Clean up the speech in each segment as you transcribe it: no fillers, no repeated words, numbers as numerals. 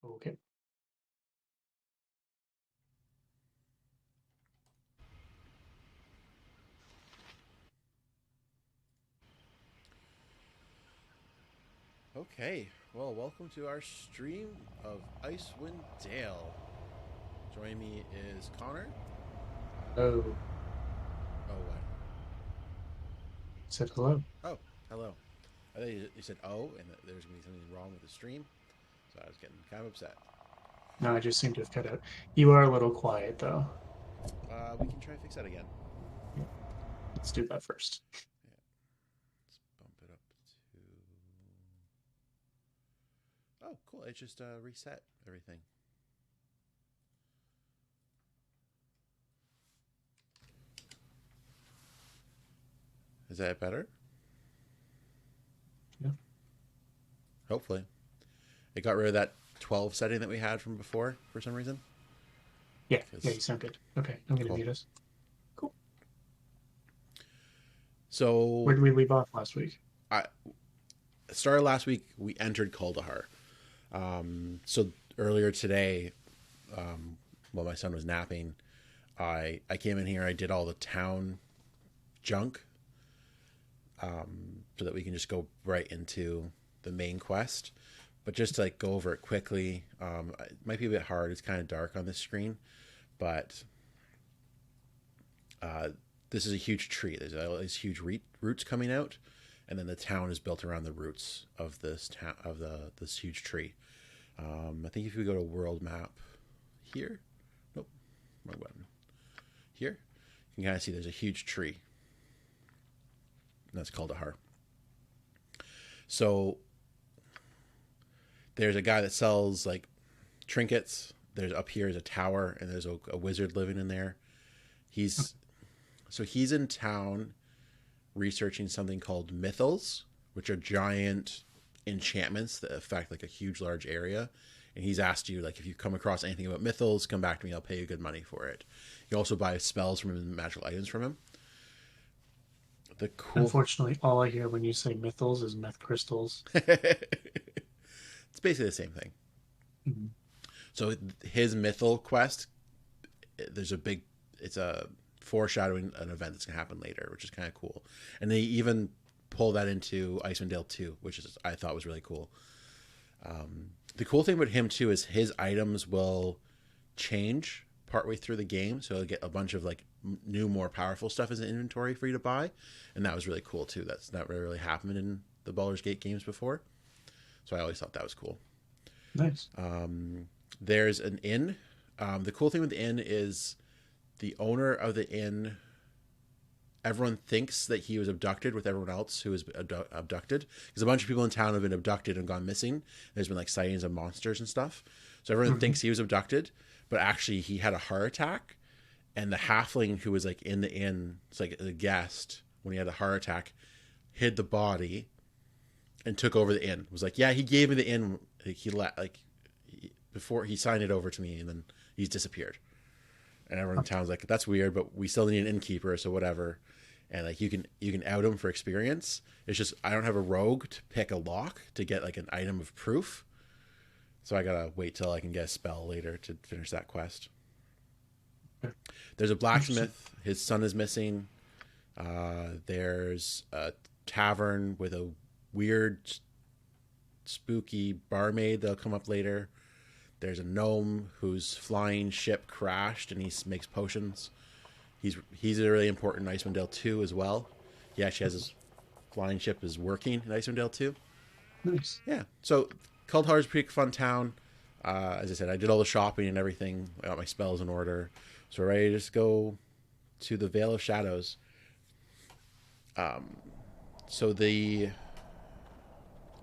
Okay. Okay, well, welcome to our stream of Icewind Dale. Joining me is Connor. Oh, Oh, what? said hello. Oh, hello. I thought you said oh, and that there was going to be something wrong with the stream, so I was getting kind of upset. No, I just seem to have cut out. You are a little quiet, though. We can try and fix that again. Yeah, let's do that first. Yeah, let's bump it up to. Oh, cool. It just reset everything. Is that better? Yeah, Hopefully. It got rid of that 12 setting that we had from before for some reason. yeah, you Cause, sound good. Okay, I'm gonna cool. mute us. Cool. Where So, did we leave off last week? I started last week. We entered Kaldahar. So earlier today, while my son was napping, I came in here. I did all the town junk, so that we can just go right into the main quest. But just to like go over it quickly, it might be a bit hard. It's kind of dark on this screen, but uh, this is a huge tree. There's all these huge roots coming out, and then the town is built around the roots of this town of the this huge tree. I think if we go to world map here, nope, wrong button. Here, you can kind of see there's a huge tree. And that's called a har. So there's a guy that sells like trinkets. There's up here is a tower, and there's a wizard living in there. He's he's in town researching something called mythals, which are giant enchantments that affect like a huge large area. And he's asked you like if you come across anything about mythals, come back to me. I'll pay you good money for it. You also buy spells from him and magical items from him. The cool. Unfortunately, all I hear when you say mythals is meth crystals. It's basically the same thing. Mhm. So his mythal quest, there's a big, it's a foreshadowing an event that's gonna happen later, which is kind of cool. And they even pull that into Icewind Dale 2, which is I thought was really cool. The cool thing about him too is his items will change partway through the game, so you'll get a bunch of like new, more powerful stuff as an inventory for you to buy, and that was really cool too. That's not really happened in the Baldur's Gate games before, so I always thought that was cool. Nice. There's an inn. The cool thing with the inn is the owner of the inn. Everyone thinks that he was abducted with everyone else who was abducted because a bunch of people in town have been abducted and gone missing. There's been like sightings of monsters and stuff. So everyone Mhm. thinks he was abducted, but actually he had a heart attack. And the halfling who was like in the inn, it's like a guest when he had a heart attack, hid the body and took over the inn. It was like, yeah, he gave me the inn. He let like before he signed it over to me, and then he's disappeared. And everyone in town's like, that's weird, but we still need an innkeeper, so whatever. And like you can out him for experience. It's just I don't have a rogue to pick a lock to get like an item of proof, so I gotta wait till I can get a spell later to finish that quest. Okay. There's a Interesting. blacksmith. His son is missing. There's a tavern with a weird, spooky barmaid that'll come up later. There's a gnome whose flying ship crashed and he makes potions. He's a really important in Icewind Dale 2 as well. He actually has his flying ship is working in Icewind Dale 2. Nice. Yeah. So Kuldhar's a pretty fun town. As I said, I did all the shopping and everything. I got my spells in order. So we're ready to just go to the Vale of Shadows. So the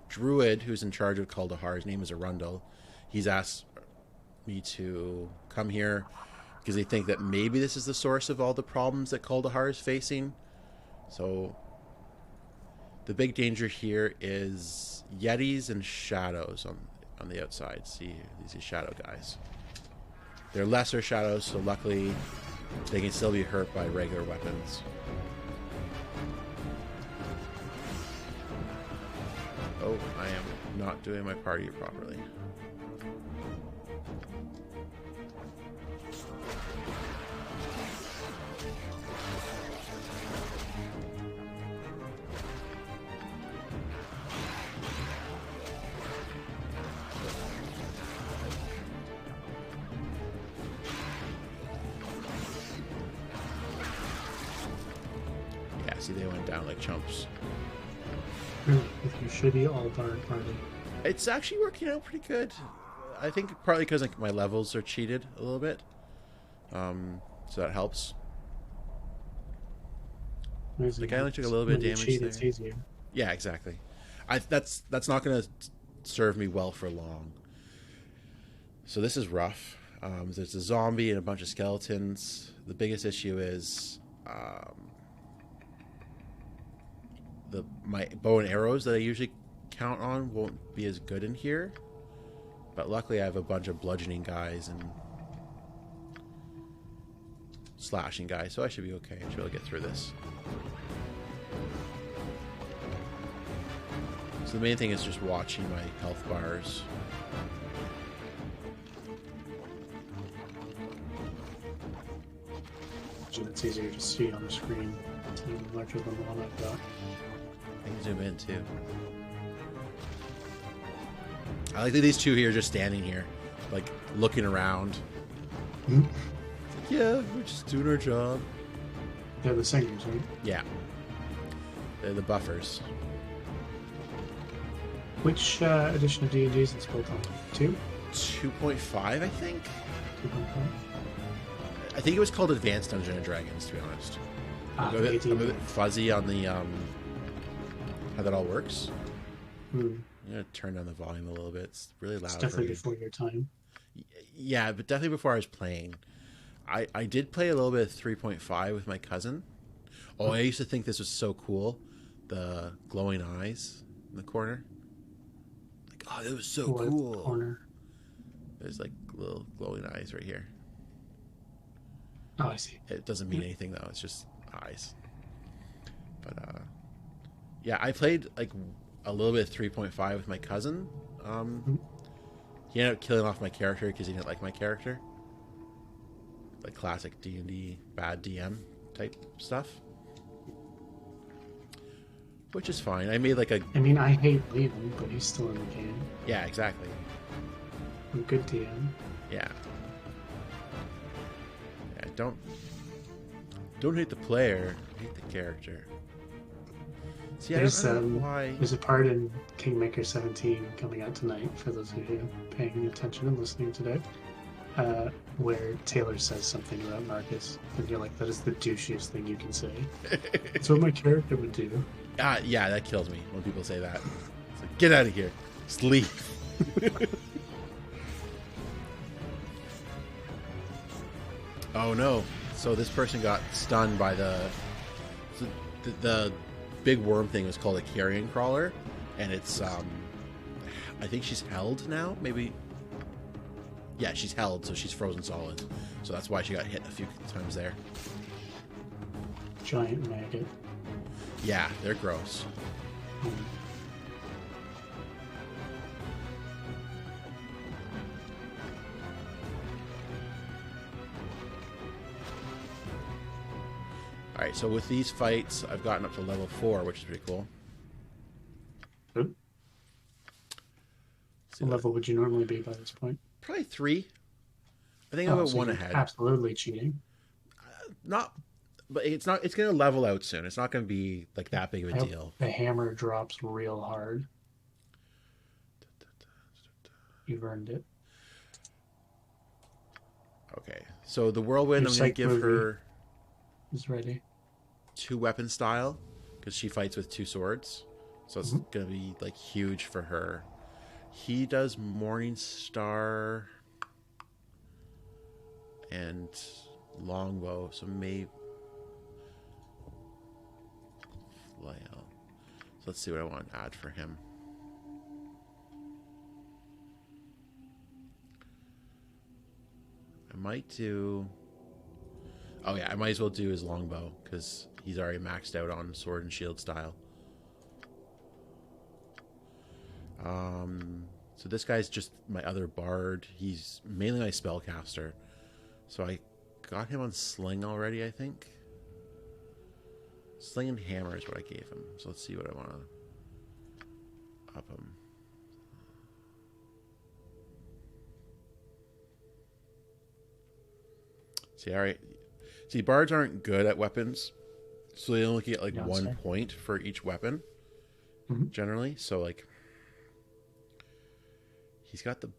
druid who's in charge of Kuldahar, his name is Arundel. He's asked me to come here because they think that maybe this is the source of all the problems that Kuldahar is facing. So the big danger here is yetis and shadows on the outside. See these shadow guys. They're lesser shadows, so luckily they can still be hurt by regular weapons. Oh, I am not doing my party properly. See, they went down like chumps. Really, with your shitty all bard party. It's actually working out pretty good. I think partly because like my levels are cheated a little bit, so that helps. The guy only took a little bit of When you damage cheat, there. it's easier. Yeah, exactly. That's not going to serve me well for long. So this is rough. There's a zombie and a bunch of skeletons. The biggest issue is my bow and arrows that I usually count on won't be as good in here. But luckily I have a bunch of bludgeoning guys and slashing guys, so I should be okay. I should be able to get through this. So the main thing is just watching my health bars. It's easier to see on the screen. It's even larger than the one I've got. I can zoom in too. I like that these two here are just standing here, like looking around. Hmm? Yeah, we're just doing our job. They're the singers, right? Yeah. They're the buffers. Which edition of D&D is this built on? 2? 2.5, I think? 2.5? I think it was called Advanced Dungeons and Dragons, to be honest. I'm a bit fuzzy on the how that all works. Hmm. I'm gonna turn down the volume a little bit. It's really loud. It's definitely before your time. Yeah, but definitely before I was playing. I did play a little bit of 3.5 with my cousin. Oh, I used to think this was so cool. The glowing eyes in the corner. Like, oh, it was so cool. Corner? There's like little glowing eyes right here. Oh, I see. It doesn't mean anything though. It's just eyes. But yeah, I played like a little bit of 3.5 with my cousin. He ended up killing off my character because he didn't like my character. Like classic D&D bad DM type stuff. Which is fine. I made like a... I mean, I hate leaving, but he's still in the game. Yeah, exactly. I'm a good DM. Yeah. Yeah, don't hate the player, hate the character. See, I don't know why. There's a part in Kingmaker 17 coming out tonight, for those of you paying attention and listening today, where Taylor says something about Marcus, and you're like, that is the douchiest thing you can say. That's what my character would do. Yeah, that kills me when people say that. It's like, get out of here. Just leave. Oh no. So this person got stunned by the big worm thing was called a carrion crawler, and it's I think she's held now, maybe. Yeah, she's held, so she's frozen solid. So that's why she got hit a few times there. Giant maggot. Yeah, they're gross. Alright, so with these fights, I've gotten up to level 4, which is pretty cool. Good. What level would you normally be by this point? Probably 3. I think I'm about so 1 you're ahead. Absolutely cheating. Not, but it's not. It's going to level out soon. It's not going to be like that big of a deal. The hammer drops real hard. You've earned it. Okay, so the whirlwind, I'm going to give her is ready. 2 weapon style because she fights with 2 swords, so it's going to be like huge for her. He does Morning Star and longbow, so maybe flail. So let's see what I want to add for him. I might do... Oh yeah, I might as well do his longbow because he's already maxed out on sword and shield style. So this guy's just my other bard. He's mainly my spellcaster. So I got him on sling already, I think. Sling and hammer is what I gave him. So let's see what I want to up him. See, alright. See, bards aren't good at weapons. So they only get like You know, 1 point for each weapon Mhm. generally. So like he's got the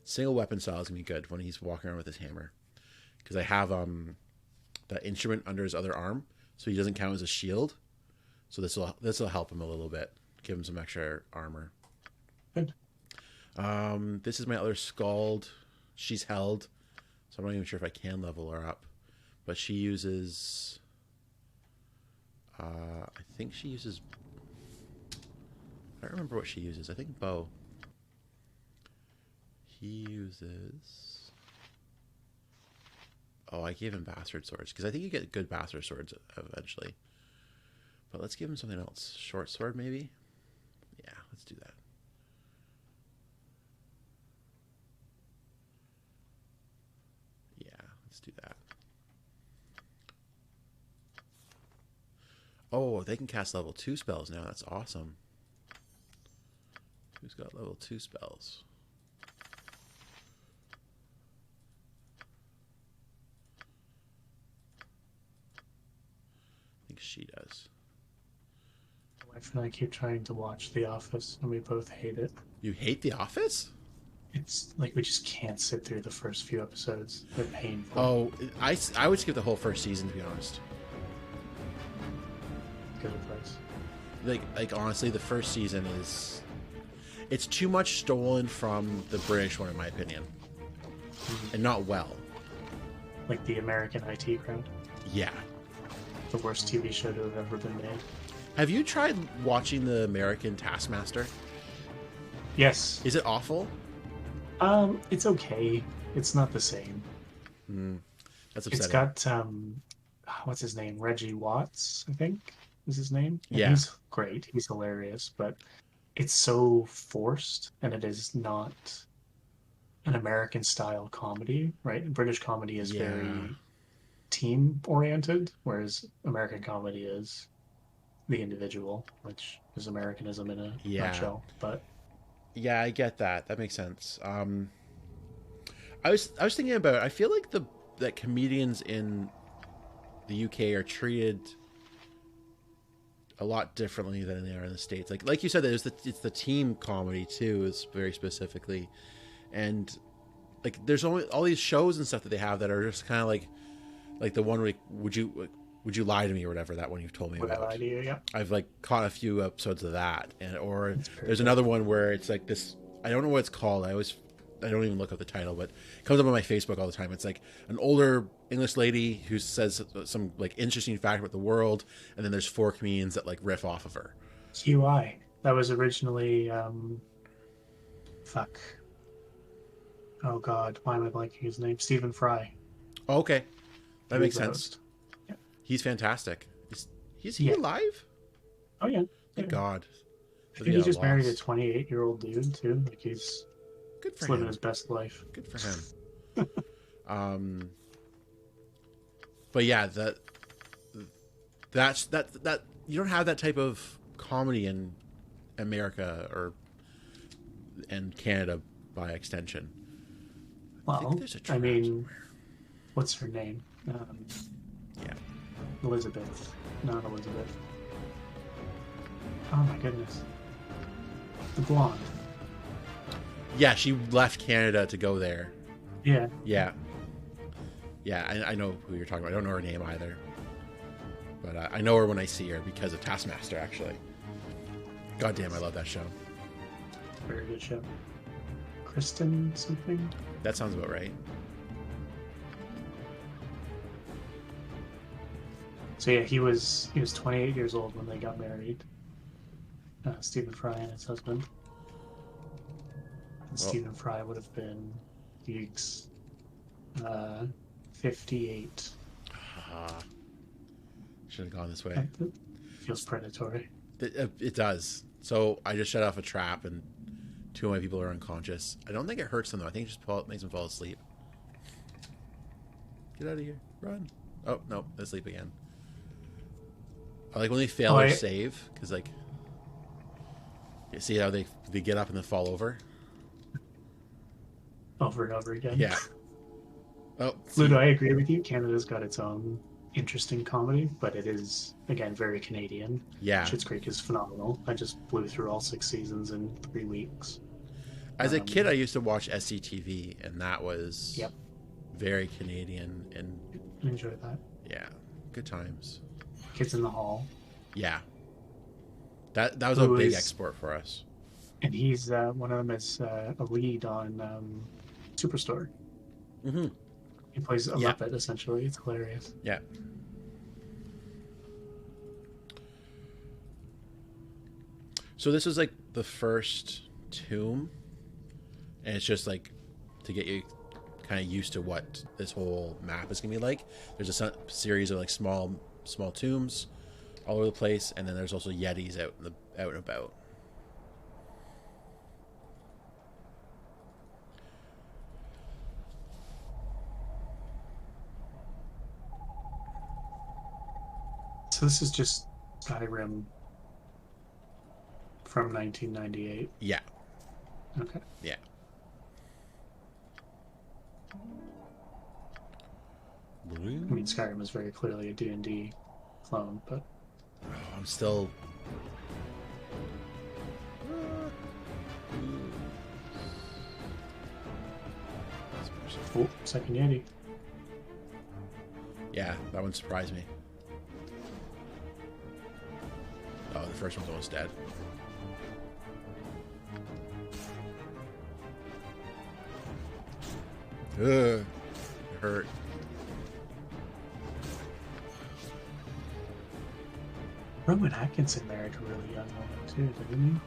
single weapon style is gonna be good when he's walking around with his hammer. Because I have that instrument under his other arm, so he doesn't count as a shield. So this will help him a little bit, give him some extra armor. Good. This is my other Scald. She's held, so I'm not even sure if I can level her up. But she uses, I think she uses. I don't remember what she uses. I think bow. He uses. Oh, I gave him bastard swords because I think you get good bastard swords eventually. But let's give him something else. Short sword, maybe? Yeah, let's do that. Yeah, let's do that. Oh, they can cast level 2 spells now. That's awesome. Who's got level 2 spells? I think she does. My wife and I keep trying to watch The Office, and we both hate it. You hate The Office? It's like we just can't sit through the first few episodes. They're painful. Oh, I would skip the whole first season, to be honest. Good advice. Like honestly, the first season it's too much stolen from the British one, in my opinion, and not well. Like the American IT Crowd, Yeah. the worst TV show to have ever been made. Have you tried watching the American Taskmaster? Yes. Is it awful? It's okay. It's not the same. That's It's upsetting. got what's his name? Reggie Watts, I think is his name. And Yeah. he's great. He's hilarious, but it's so forced, and it is not an American style comedy, right? British comedy is Yeah. very team oriented, whereas American comedy is the individual, which is Americanism in a Yeah. nutshell. But Yeah, I get that. That makes sense. I was thinking about it. I feel like that comedians in the UK are treated a lot differently than they are in the States. Like you said, it's the team comedy too, is very specifically, and like there's only all these shows and stuff that they have that are just kind of like the one where would you lie to me or whatever, that one you've told me what about. idea, yeah. I've like caught a few episodes of that, or It's very there's good. another one where it's like this. I don't know what it's called. I don't even look up the title, but it comes up on my Facebook all the time. It's like an older English lady who says some like interesting fact about the world, and then there's 4 comedians that like riff off of her. QI. That was originally fuck. Oh God, why am I blanking his name? Stephen Fry. Oh, okay, that He makes was the sense. host. Yeah. He's fantastic. Is he Yeah. alive? Oh yeah. Thank Yeah. God. I think he just married a 28-year-old dude too. Like he's Good for living him. his best life. Good for him. But yeah, that's you don't have that type of comedy in America and Canada by extension. I think Well, there's a I trap mean, somewhere. what's her name? Yeah. Elizabeth. Not Elizabeth. Oh my goodness. The blonde. Yeah, she left Canada to go there. Yeah. Yeah. Yeah, I know who you're talking about. I don't know her name either. But I know her when I see her because of Taskmaster, actually. God damn, I love that show. Very good show. Kristen something? That sounds about right. So yeah, he was 28 years old when they got married. Stephen Fry and his husband. And Stephen Fry would have been Geeks 58. Should have gone this way. Feels predatory. It does. So I just shut off a trap, and 2 of my people are unconscious. I don't think it hurts them, though. I think it just makes them fall asleep. Get out of here. Run. Oh, no. They're asleep again. I like when they fail their save, because, like, you see how they get up and then fall over? Over and over again. Yeah. Oh, Ludo, I agree with you. Canada's got its own interesting comedy, but it is again very Canadian. Yeah. Schitt's Creek is phenomenal. I just blew through all 6 seasons in 3 weeks. As a kid, I Um, used to watch SCTV, and that was yep, very Canadian, and enjoy that. yeah, good times. Kids in the Hall, Yeah, that was a who big is, export for us. and he's one of them is a lead on Superstore. Hmm. He plays a Yeah, Muppet essentially. It's hilarious. yeah. So this was like the first tomb, and it's just like to get you kind of used to what this whole map is gonna be like. There's series of like small tombs all over the place, and then there's also yetis out and about. So this is just Skyrim from 1998. Yeah, Okay. yeah. I mean, Skyrim is very clearly a D&D clone, but I'm still. oh, second Yeti. Yeah, that one surprised me. Oh, the first one's almost dead. Ugh, it hurt. Rowan Atkinson married a really young woman too, didn't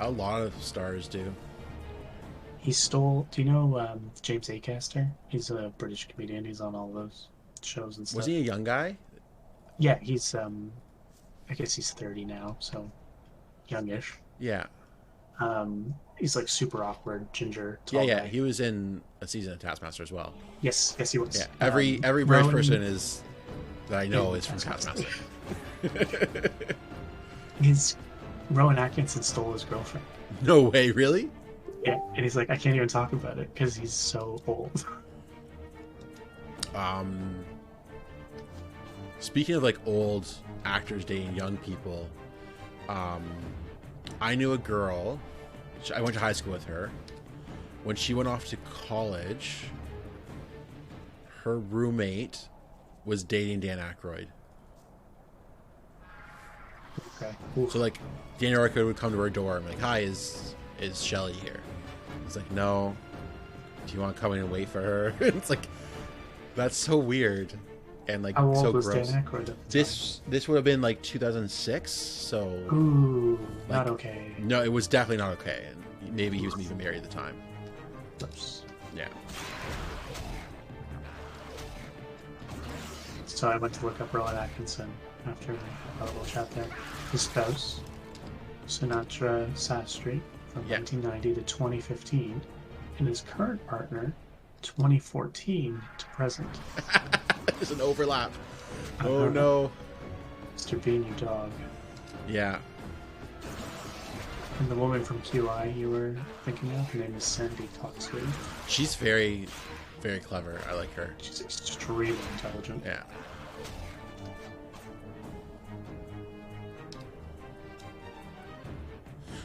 A lot of stars do. he? He stole. Do you know James Acaster? He's a British comedian. He's on all those shows and Was stuff. he a young guy? Yeah, he's. I guess he's 30 now, so youngish. Yeah. He's like super awkward, ginger, Yeah, tall yeah. guy. He was in a season of Taskmaster as well. Yes, yes, he was. Yeah. Every British Rowan, person that I know in is from Taskmaster. His Rowan Atkinson stole his girlfriend. No way, really? Yeah, and he's like, I can't even talk about it because he's so old. Um, Speaking of like old actors dating young people, I knew a girl. I went to high school with her. When she went off to college, her roommate was dating Dan Aykroyd. Okay. Oof. So like, Dan Aykroyd would come to her door and be like, "Hi, is Shelly here?" He's like, "No. Do you want to come in and wait for her?" It's like, that's so weird and like How old so was gross. Dan Aykroyd at the This would have been like 2006. So time? Ooh, not like, okay. no, it was definitely not okay. And maybe he was even married at the time. Oops. Yeah. So I went to look up Rowan Atkinson after a little chat there. His spouse, Sinatra Sastry, from Yeah. 1990 to 2015, and his current partner, 2014 to present. There's an overlap. Oh no. Mr. Bean, you dog. Yeah. And the woman from QI you were thinking of, her name is Sandy Coxley. She's very, very clever. I like her. She's extremely intelligent. Yeah.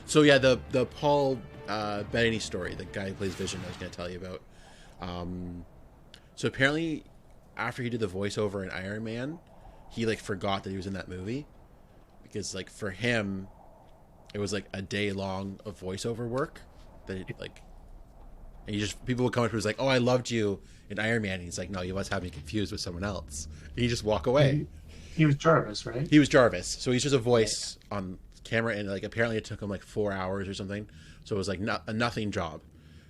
So yeah, the Paul Bettany story, the guy who plays Vision, I was going to tell you about. So apparently, after he did the voiceover in Iron Man, he like forgot that he was in that movie, because like for him, it was like a day long of voiceover work that it, like, and people would come up to him, was like, "Oh, I loved you in Iron Man." And he's like, "No, you must have me confused with someone else." And he just walk away. He was Jarvis, right? He was Jarvis, so he's just a voice on camera, and like apparently it took him like 4 hours or something. So it was like a nothing job.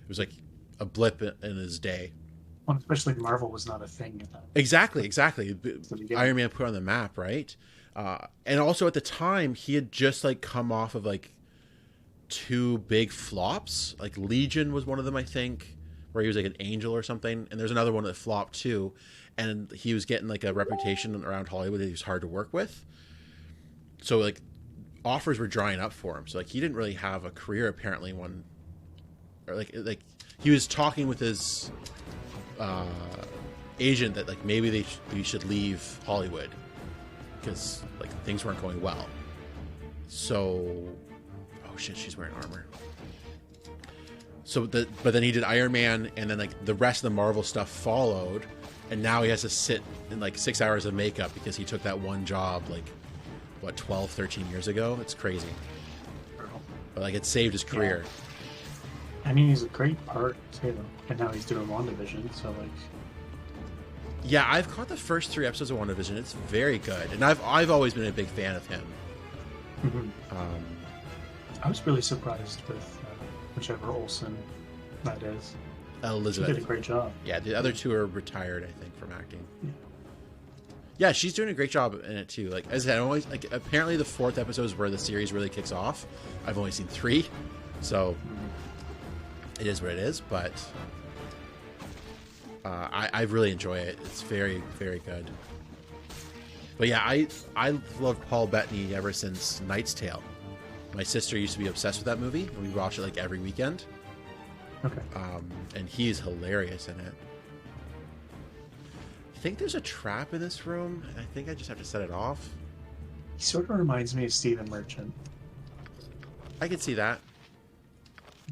It was like a blip in his day. Well, especially Marvel was not a thing at that. Exactly. Yeah. Iron Man put on the map, right? And also at the time, he had just like come off of like 2 big flops. Like Legion was one of them, I think, where he was like an angel or something. And there's another one that flopped too. And he was getting like a reputation around Hollywood that he was hard to work with. So like offers were drying up for him. So like he didn't really have a career apparently like he was talking with his agent that like maybe we should leave Hollywood because like things weren't going well. So, oh shit, she's wearing armor. So but then he did Iron Man, and then like the rest of the Marvel stuff followed, and now he has to sit in like 6 hours of makeup because he took that one job like what 12, 13 years ago. It's crazy, but like it saved his career. I mean, he's a great part too, and now he's doing WandaVision, so like. Yeah, I've caught the first 3 episodes of WandaVision. It's very good, and I've always been a big fan of him. I was really surprised with whichever Olsen that is. Elizabeth She did a great job. Yeah, the other 2 are retired, I think, from acting. Yeah, she's doing a great job in it too. Like as I said, always like apparently the 4th episode is where the series really kicks off. I've only seen 3, so it is what it is. But I really enjoy it. It's very, very good. But yeah, I loved Paul Bettany ever since Knight's Tale. My sister used to be obsessed with that movie, and we watched it like every weekend. Okay. And he's hilarious in it. I think there's a trap in this room, and I think I just have to set it off. He sort of reminds me of Stephen Merchant. I can see that.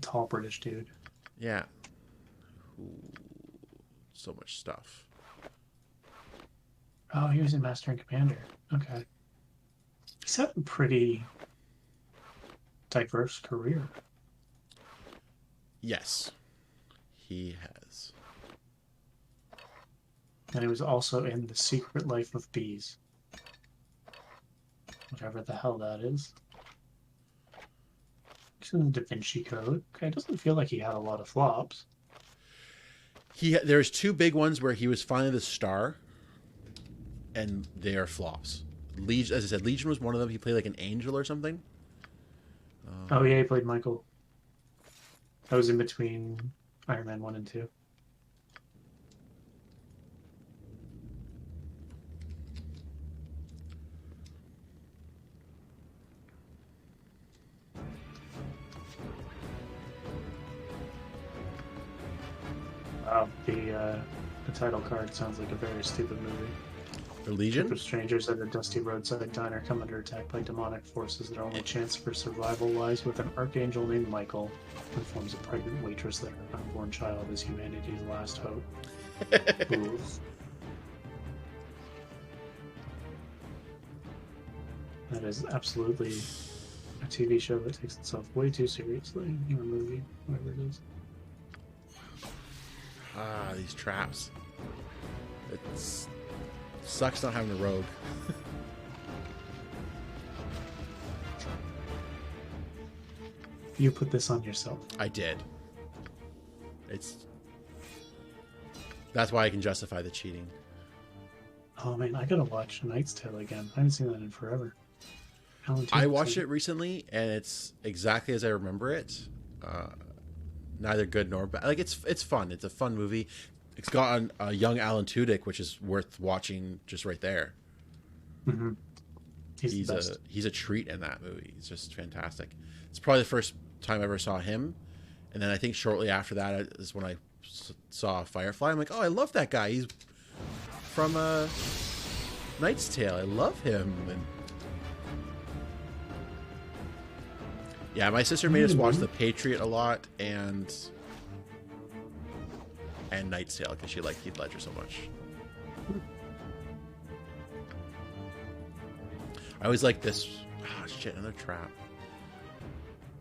Tall British dude. Yeah. Ooh, so much stuff. Oh, he was in Master and Commander. Okay. He's had a pretty diverse career. Yes, he has. And he was also in The Secret Life of Bees. Whatever the hell that is. He's in the Da Vinci Code. Okay, it doesn't feel like he had a lot of flops. There's 2 big ones where he was finally the star, and they are flops. Legion, as I said, Legion was one of them. He played like an angel or something. Oh yeah, he played Michael. That was in between Iron Man 1 and 2. The title card sounds like a very stupid movie. The A Legion? group of strangers at a dusty roadside diner come under attack by demonic forces. Their only chance for survival lies with an archangel named Michael, who informs a pregnant waitress that her unborn child is humanity's last hope. Oof. That is absolutely a TV show that takes itself way too seriously, or a movie, whatever it is. Ah, these traps. It sucks not having a rogue. You put this on yourself. I did. That's why I can justify the cheating. Oh man, I gotta watch Knight's Tale again. I haven't seen that in forever. I watched it recently, and it's exactly as I remember it. Neither good nor bad. Like it's fun. It's a fun movie. It's got a young Alan Tudyk, which is worth watching just right there. Mm-hmm. He's a treat in that movie. He's just fantastic. It's probably the first time I ever saw him, and then I think shortly after that is when I saw Firefly. I'm like, oh, I love that guy. He's from Knight's Tale. I love him. And yeah, my sister made us watch The Patriot a lot and Knight's Tale because she liked Heath Ledger so much. I always like this. Oh shit, another trap.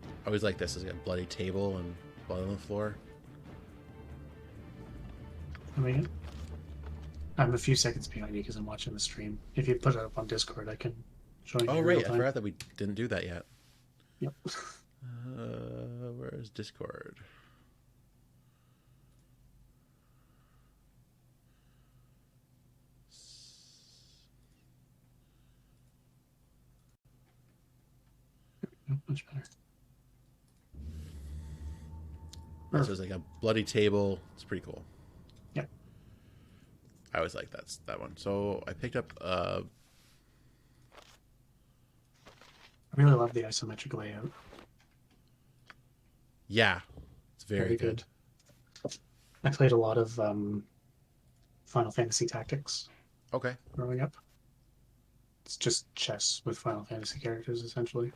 I always like this. It's got a bloody table and blood on the floor. I mean, I'm a few seconds behind you because I'm watching the stream. If you put it up on Discord, I can join you. Oh right, I forgot that we didn't do that yet. Yep. Where is Discord? Much better. So it's like a bloody table. It's pretty cool. Yep. I always like that one. So I picked up. I really love the isometric layout. Yeah, it's very good. I played a lot of Final Fantasy Tactics Okay. growing up. It's just chess with Final Fantasy characters, essentially.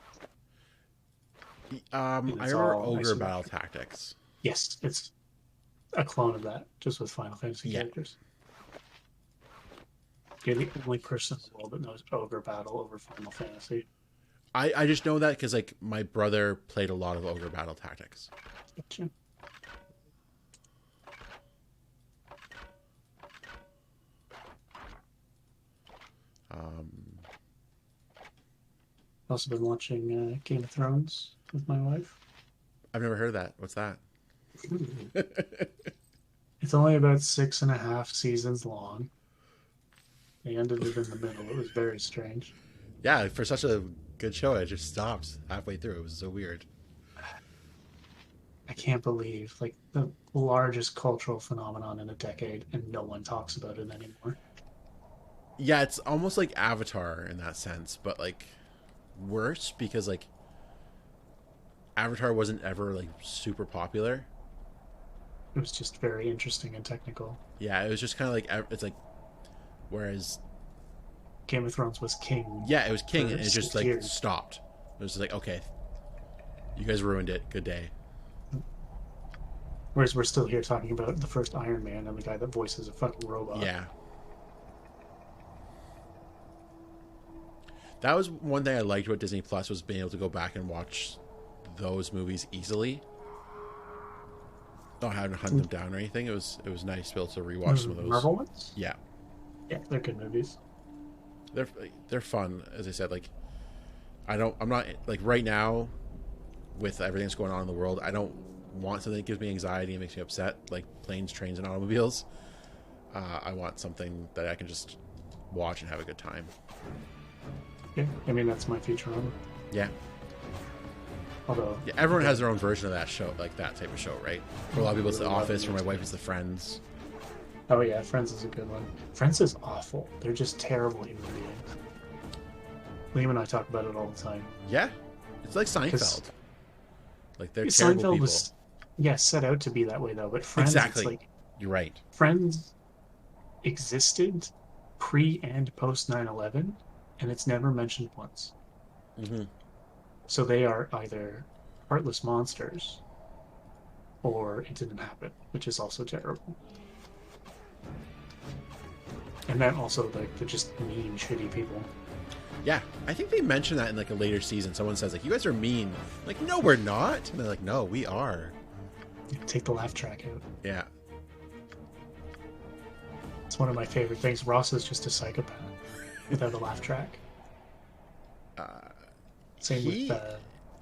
And I it's remember all Ogre Battle isometric. Tactics. Yes, it's a clone of that, just with Final Fantasy Yeah, characters. You're the only person in the world that knows Ogre Battle over Final Fantasy. I just know that because like my brother played a lot of Ogre Battle Tactics. Gotcha. Um, Also been watching Game of Thrones with my wife. I've never heard of that. What's that? It's only about 6.5 seasons long. They ended it in the middle. It was very strange. Yeah, for such a good show, it just stopped halfway through. It was so weird. I can't believe like the largest cultural phenomenon in a decade, and no one talks about it anymore. Yeah, it's almost like Avatar in that sense, but like worse because like Avatar wasn't ever like super popular. It was just very interesting and technical. Yeah, it was just kind of like it's like whereas Game of Thrones was king yeah, it was King for and it just six like years. stopped. It was just like okay, you guys ruined it. Good day. Whereas we're still here talking about the first Iron Man and the guy that voices a fucking robot. Yeah. That was one thing I liked about Disney Plus was being able to go back and watch those movies easily. Not having to hunt them down or anything. It was nice to be able to rewatch some of those. Marvel ones? Yeah. Yeah, they're good movies. They're they're fun, as I said, like I'm not like right now with everything that's going on in the world, I don't want something that gives me anxiety and makes me upset, like planes, trains, and automobiles. I want something that I can just watch and have a good time. Yeah, I mean that's my Futurama. Yeah. Although, Yeah, everyone has their own version of that show, like that type of show, right? For a lot of people, it's The Really love Office. For my it. wife, it's The Friends. Oh yeah, Friends is a good one. Friends is awful. They're just terrible human beings. Liam and I talk about it all the time. Yeah, it's like 'Cause Seinfeld. Like they're terrible Seinfeld people. was, yeah, set out to be that way though. But Friends, it's Exactly. like You're right. Friends existed pre and post 9/11, and it's never mentioned once. Hmm. So they are either heartless monsters or it didn't happen, which is also terrible. And then also like they're just mean, shitty people. Yeah, I think they mentioned that in like a later season. Someone says like, "You guys are mean." Like, no, we're not. And they're like, "No, we are." Take the laugh track out. Yeah. It's one of my favorite things. Ross is just a psychopath without a laugh track. Same He. with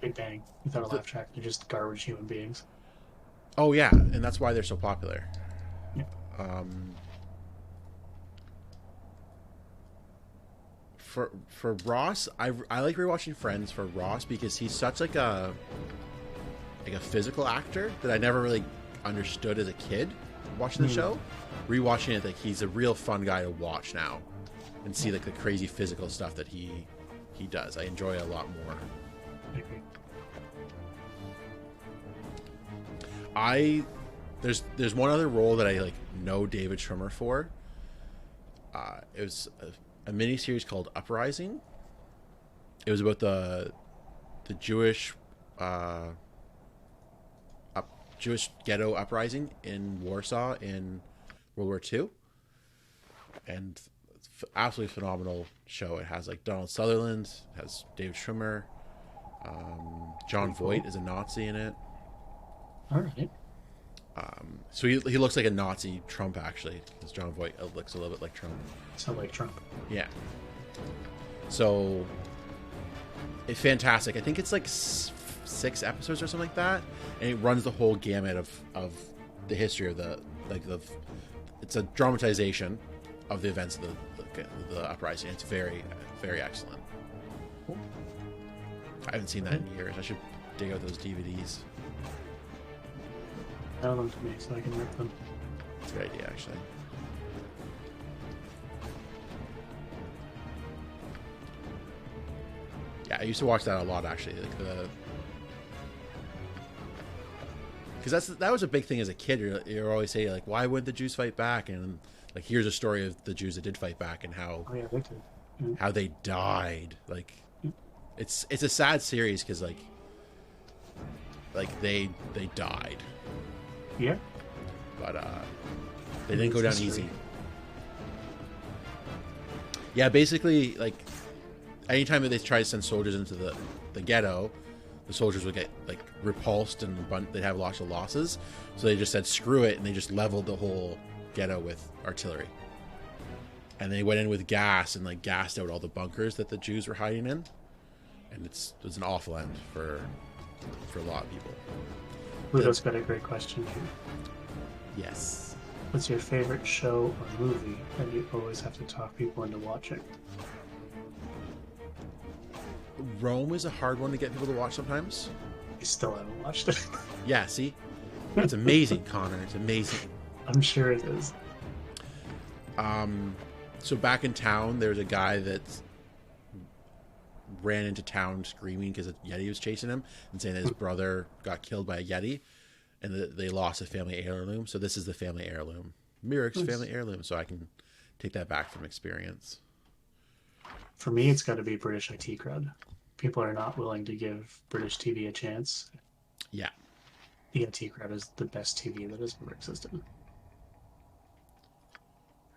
Big Bang. Without a laugh track, they're just garbage human beings. Oh yeah, and that's why they're so popular. Yep. For Ross, I like rewatching Friends for Ross because he's such like a physical actor that I never really understood as a kid watching the show. Rewatching it, like he's a real fun guy to watch now, and see like the crazy physical stuff that he does. I enjoy it a lot more. I agree. There's one other role that I like know David Schwimmer for. It was a mini series called Uprising. It was about the Jewish Jewish ghetto uprising in Warsaw in World War II, and it's absolutely phenomenal show. It has like Donald Sutherland, it has David Schwimmer, John Voight is a Nazi in it. All right. So he looks like a Nazi Trump actually, because John Voight looks a little bit like Trump. Sound like Trump. Yeah. So it's fantastic. I think it's like 6 episodes or something like that, and it runs the whole gamut of the history of it's a dramatization of the events of the uprising. It's very, very excellent. I haven't seen that in years. I should dig out those DVDs. Tell them to me so I can rip them. It's a good idea, actually. Yeah, I used to watch that a lot, actually. Like because that was a big thing as a kid. You're always saying like, why would the Jews fight back? And like, here's a story of the Jews that did fight back and Oh yeah, they did. Yeah. how they died. Like, it's a sad series because like they died, Yeah. but they didn't go down history. easy. Yeah, basically, like anytime that they try to send soldiers into the ghetto, the soldiers would get like repulsed and they'd have lots of losses. So they just said screw it, and they just leveled the whole ghetto with artillery. And they went in with gas and like gassed out all the bunkers that the Jews were hiding in. And it was an awful end for a lot of people. Ludo's got a great question here. Yes. What's your favorite show or movie that you always have to talk people into watching? Rome is a hard one to get people to watch sometimes. I still haven't watched it. Yeah, see? It's amazing, Connor. It's amazing. I'm sure it is. So back in town, there's a guy that ran into town screaming because a Yeti was chasing him and saying that his brother got killed by a Yeti and that they lost a family heirloom. So this is the family heirloom. Mirick's family heirloom. So I can take that back from experience. For me, it's got to be British IT crowd. People are not willing to give British TV a chance. Yeah. The IT crowd is the best TV that has ever existed.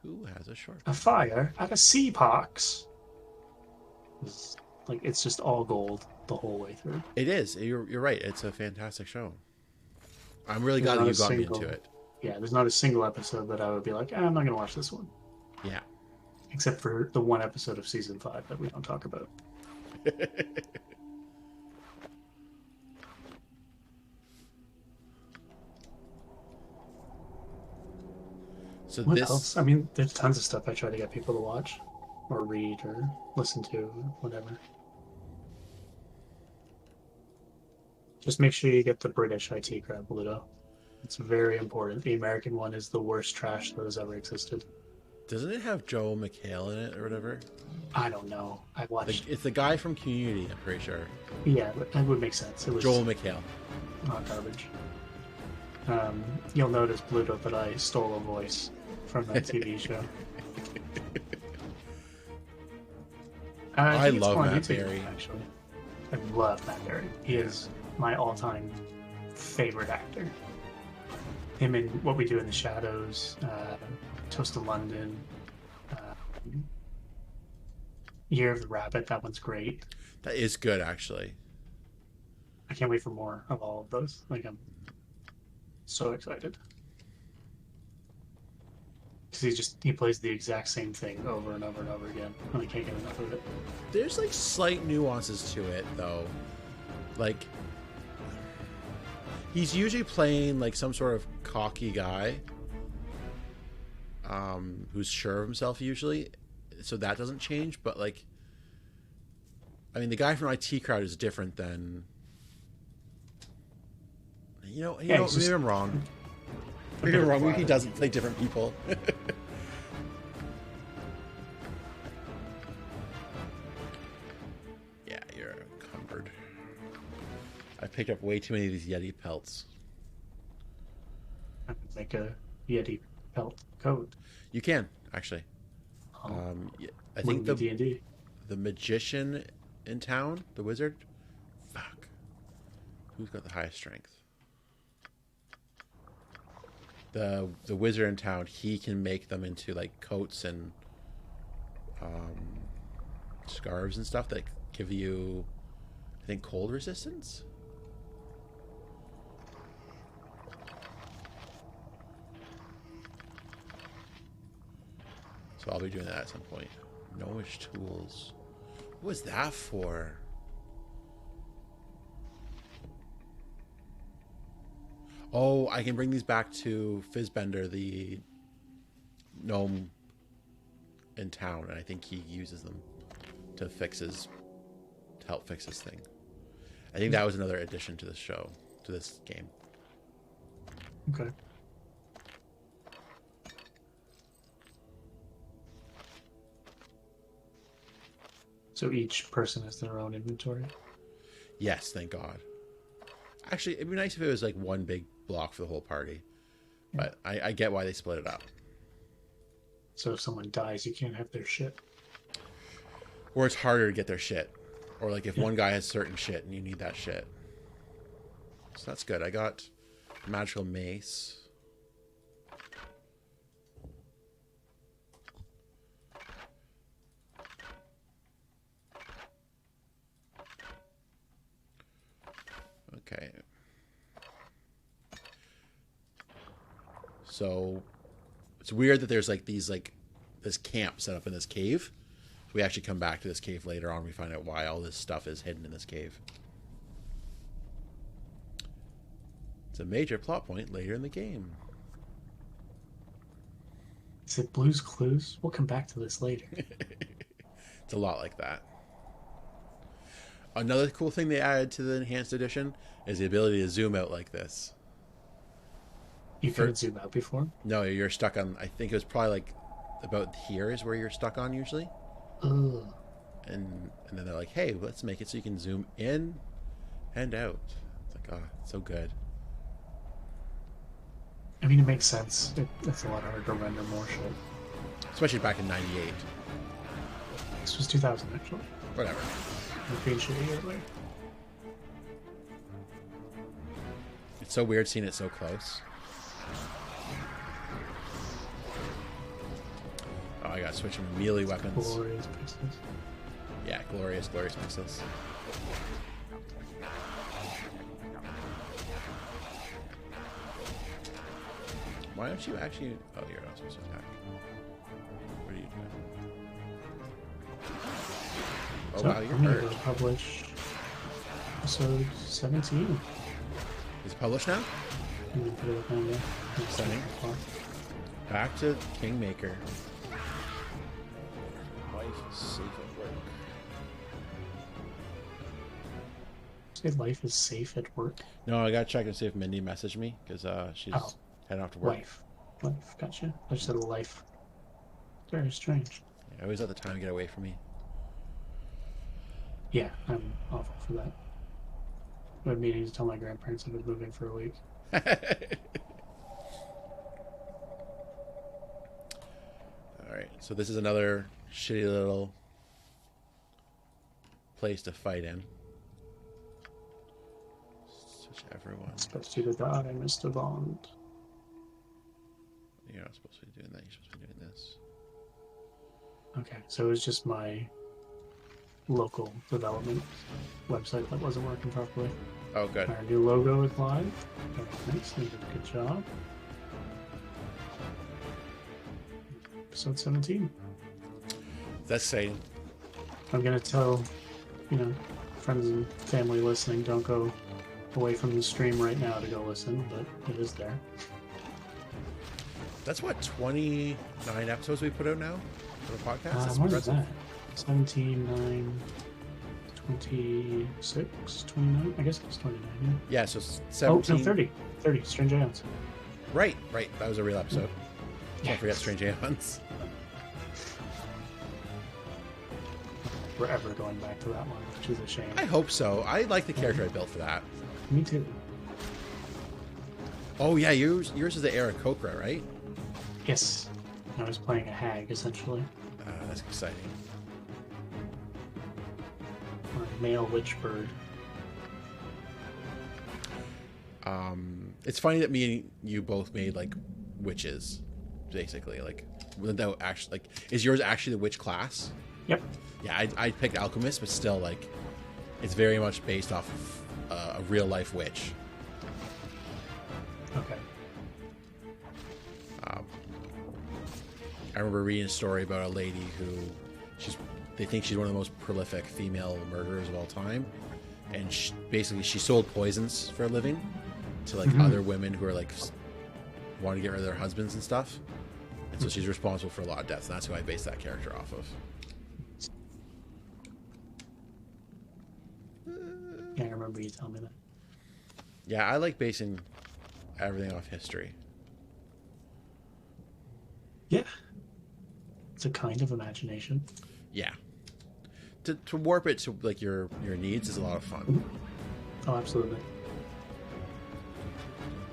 Who has a short? A fire at a sea parks. It's just all gold the whole way through. It is. You're right. It's a fantastic show. I'm really glad There's that you not got a me single- into it. Yeah, there's not a single episode that I would be like, I'm not going to watch this one. Yeah. Except for the one episode of season 5 that we don't talk about. So What this else? I mean, there's tons of stuff I try to get people to watch or read or listen to or whatever. Just make sure you get the British IT crowd, Ludo. It's very important. The American one is the worst trash that has ever existed. doesn't it have Joe McHale in it or whatever? I don't know. I watched. It's the guy from Community. I'm pretty sure. Yeah, but that would make sense. It was Joel McHale. not garbage. You'll notice, Pluto, that I stole a voice from that TV show. I think it's love on Matt YouTube, Berry. Actually, I love Matt Berry. He is my all-time favorite actor. Him in What We Do in the Shadows, Toast of London, Year of the Rabbit. That one's great. That is good, actually. I can't wait for more of all of those. I'm so excited. Because he plays the exact same thing over and over and over again, and I can't get enough of it. There's like slight nuances to it, though. Like, he's usually playing like some sort of cocky guy, who's sure of himself usually, so that doesn't change. But like, I mean, the guy from IT Crowd is different than. Maybe I'm wrong. Maybe I'm wrong. Maybe he doesn't play different people. Yeah, you're encumbered. I picked up way too many of these Yeti pelts. I could make a Yeti pelt coat. You can actually. I think D&D. the magician in town, the wizard. Fuck. Who's got the highest strength? The wizard in town, he can make them into like coats and scarves and stuff that give you, I think, cold resistance. So I'll be doing that at some point. Gnomish tools. What was that for? Oh, I can bring these back to Fizzbender, the gnome in town, and I think he uses them to help fix his thing. I think that was another addition to this show, to this game. Okay. So each person has their own inventory? Yes, thank God. Actually, it'd be nice if it was like one big block for the whole party. But I get why they split it up. So if someone dies, you can't have their shit. Or it's harder to get their shit. Or like if one guy has certain shit and you need that shit. So that's good. I got magical mace. Okay. So it's weird that there's like these like this camp set up in this cave. We actually come back to this cave later on. We find out why all this stuff is hidden in this cave. It's a major plot point later in the game. Is it Blue's Clues? We'll come back to this later. It's a lot like that. Another cool thing they added to the enhanced edition is the ability to zoom out like this. You couldn't zoom out before? No, you're stuck on, I think it was probably like about here is where you're stuck on usually. Ugh. And then they're like, hey, let's make it so you can zoom in and out. It's like, oh, it's so good. I mean, it makes sense. It's a lot harder to render more shit. Especially back in 98. This was 2000, actually. Whatever. I'm being shitty earlier. It's so weird seeing it so close. Oh, I gotta switch from melee weapons. Glorious pixels. Yeah, glorious pixels. Why don't you actually... Oh, you're not supposed to attack. What are you doing? Oh, So wow, you're I'm gonna hurt. go publish episode 17. Is it published now? I'm gonna put it up on there. Exciting. Back to Kingmaker. Life is safe at work. Say life is safe at work. No, I gotta check and see if Mindy messaged me because she's heading off to work. Life, gotcha. I just said life. Very strange. Yeah, I always let the time get away from me. Yeah, I'm awful for that. I had meetings to tell my grandparents I've been moving for a week. Alright, so this is another shitty little place to fight in. Such everyone. Expect you to die, Mr. Bond. You're not supposed to be doing that, you're supposed to be doing this. Okay, so it was just my local development website that wasn't working properly. Oh, good. Our new logo is live. Very nice, you did a good job. Episode 17. That's exciting. I'm gonna tell, friends and family listening, don't go away from the stream right now to go listen, but it is there. That's what, 29 episodes we put out now for the podcast? That's What is that? 17, 9, 26, 29? I guess it's 29, yeah. Yeah, so 17. Oh, no, 30. 30, Strange Aeons. Right. That was a real episode. Yeah. Can't forget Strange Aeons. We're ever going back to that one, which is a shame. I hope so. I like the character I built for that. Me too. Oh, yeah, yours is the Aarakocra, right? Yes. I was playing a hag, essentially. That's exciting. Or a male witch bird. It's funny that me and you both made, like, witches, basically. Like, without actually, like, is yours actually the witch class? Yep. Yeah, I picked alchemist, but still, like, it's very much based off of a real life witch. Okay. I remember reading a story about a lady who they think she's one of the most prolific female murderers of all time, and she sold poisons for a living to like other women who are like want to get rid of their husbands and stuff, and so she's responsible for a lot of deaths, and that's who I based that character off of. Yeah, I remember you telling me that. Yeah, I like basing everything off history. Yeah. It's a kind of imagination. Yeah. To warp it to like your needs is a lot of fun. Oh, absolutely.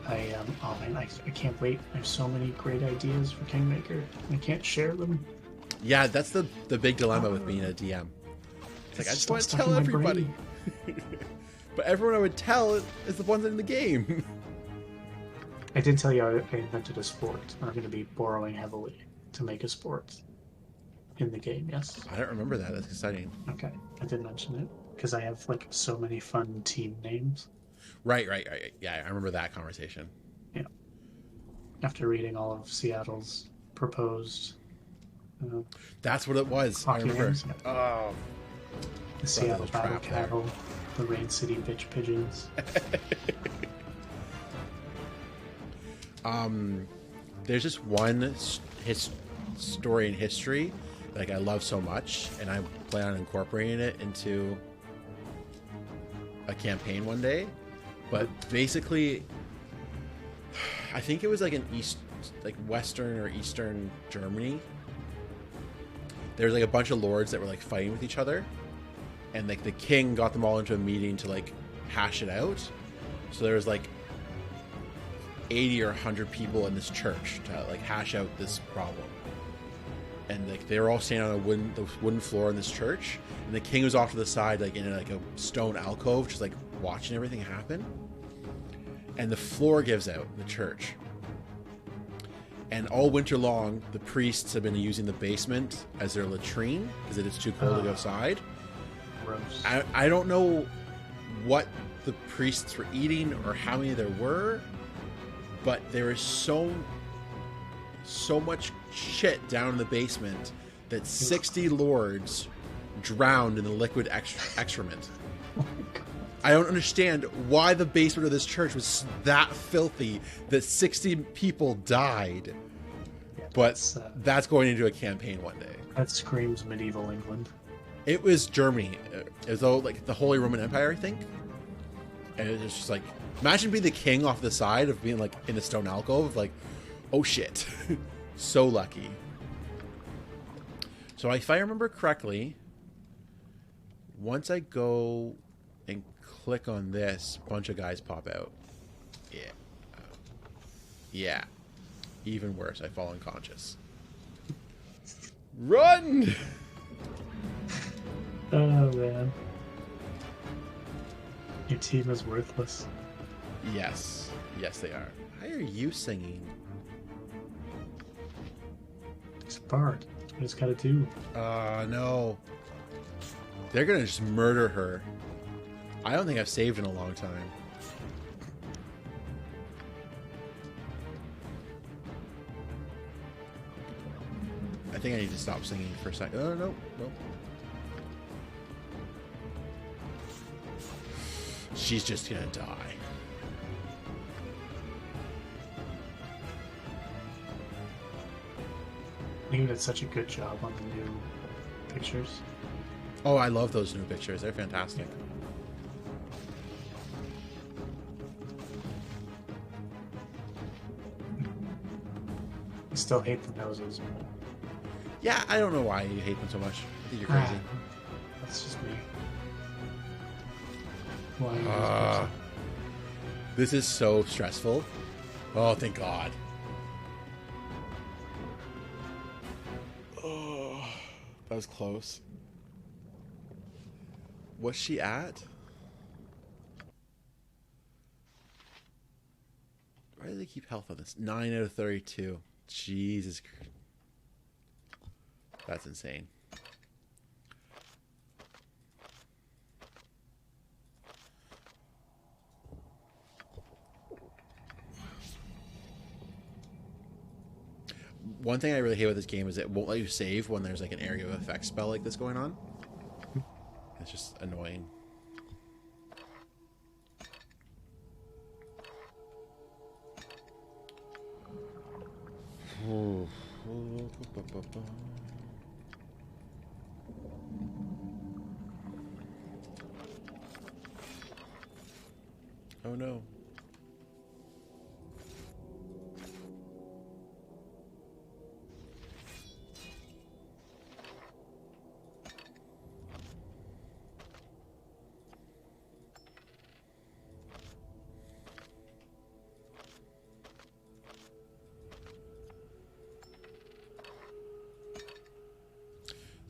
Oh man, I can't wait. I have so many great ideas for Kingmaker. I can't share them. Yeah, that's the big dilemma with being a DM. It's like I just all want to stuck in tell my everybody, brain. but everyone I would tell is the ones in the game. I did tell you I invented a sport. I'm going to be borrowing heavily to make a sport in the game. Yes. I don't remember that. That's exciting. Okay, I did mention it because I have like so many fun team names. Right. Yeah, I remember that conversation. Yeah. After reading all of Seattle's proposed uh, That's what it was. I hockey remember. names, yeah. Oh, The brought Seattle the Battle trap there. Cattle, the Rain City Bitch Pigeons. There's just one story in history that like I love so much, and I plan on incorporating it into a campaign one day. But basically, I think it was like like Western or Eastern Germany. There was like a bunch of lords that were like fighting with each other, and like the king got them all into a meeting to like hash it out. So there was like 80 or 100 people in this church to like hash out this problem, and like they were all standing on the wooden floor in this church, and the king was off to the side like in like a stone alcove just like watching everything happen. And the floor gives out in the church, and all winter long the priests have been using the basement as their latrine because it is too cold to go outside. Gross. I don't know what the priests were eating or how many there were, but there is so much shit down in the basement that 60 lords drowned in the liquid excrement. I don't understand why the basement of this church was that filthy that 60 people died. Yeah, But that's going into a campaign one day. that screams medieval England. It was Germany, as though like the Holy Roman Empire, I think. And it was just like, imagine being the king off the side of being like in a stone alcove, like, oh shit, so lucky. So if I remember correctly, once I go and click on this, a bunch of guys pop out. Yeah. Even worse, I fall unconscious. Run! Oh man. Your team is worthless. Yes, they are. Why are you singing? It's a bard. I just gotta do. No. They're gonna just murder her. I don't think I've saved in a long time. I think I need to stop singing for a second. Oh, no. She's just gonna die. You did such a good job on the new pictures. Oh, I love those new pictures. They're fantastic. I still hate the noses. Yeah, I don't know why you hate them so much. I think you're crazy. That's just me. Why are you this This is so stressful. Oh, thank God. Oh, that was close. What's she at? Why do they keep health on this? 9 out of 32. Jesus Christ. That's insane. One thing I really hate with this game is it won't let you save when there's like an area of effect spell like this going on. It's just annoying. Oh no.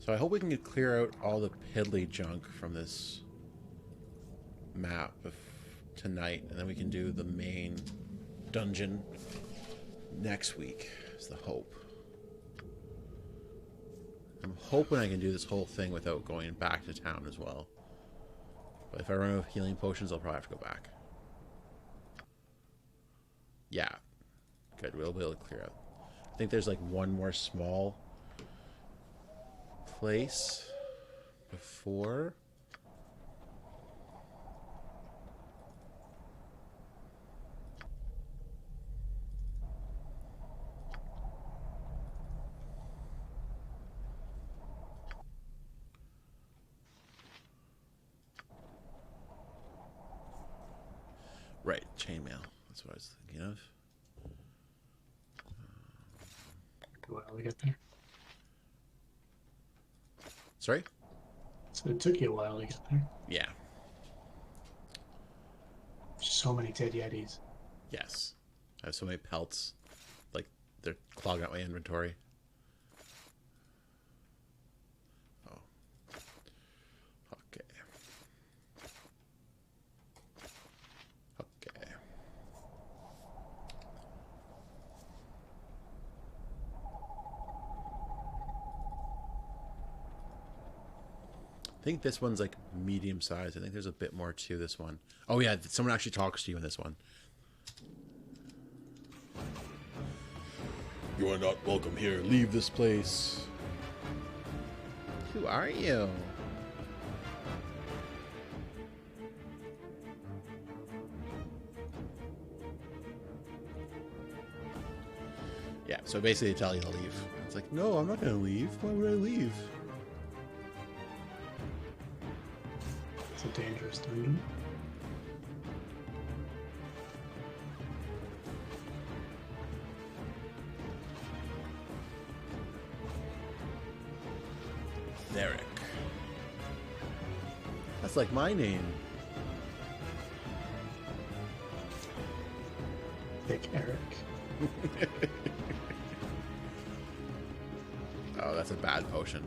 So I hope we can clear out all the piddly junk from this map tonight, and then we can do the main dungeon next week, is the hope. I'm hoping I can do this whole thing without going back to town as well. But if I run out of healing potions, I'll probably have to go back. Yeah. Good, we'll be able to clear out. I think there's like one more small place before. Right, chainmail. That's what I was thinking of. Took a while to get there. Sorry? So it took you a while to get there. Yeah. So many dead yetis. Yes. I have so many pelts. Like, they're clogging up my inventory. Oh. Okay. Okay. I think this one's like medium size. I think there's a bit more to this one. Oh yeah, someone actually talks to you in this one. You are not welcome here. Leave this place. Who are you? Yeah, so basically they tell you to leave. It's like, no, I'm not going to leave. Why would I leave? It's a dangerous dungeon. Theric. That's like my name. Thick Eric. Oh, that's a bad potion.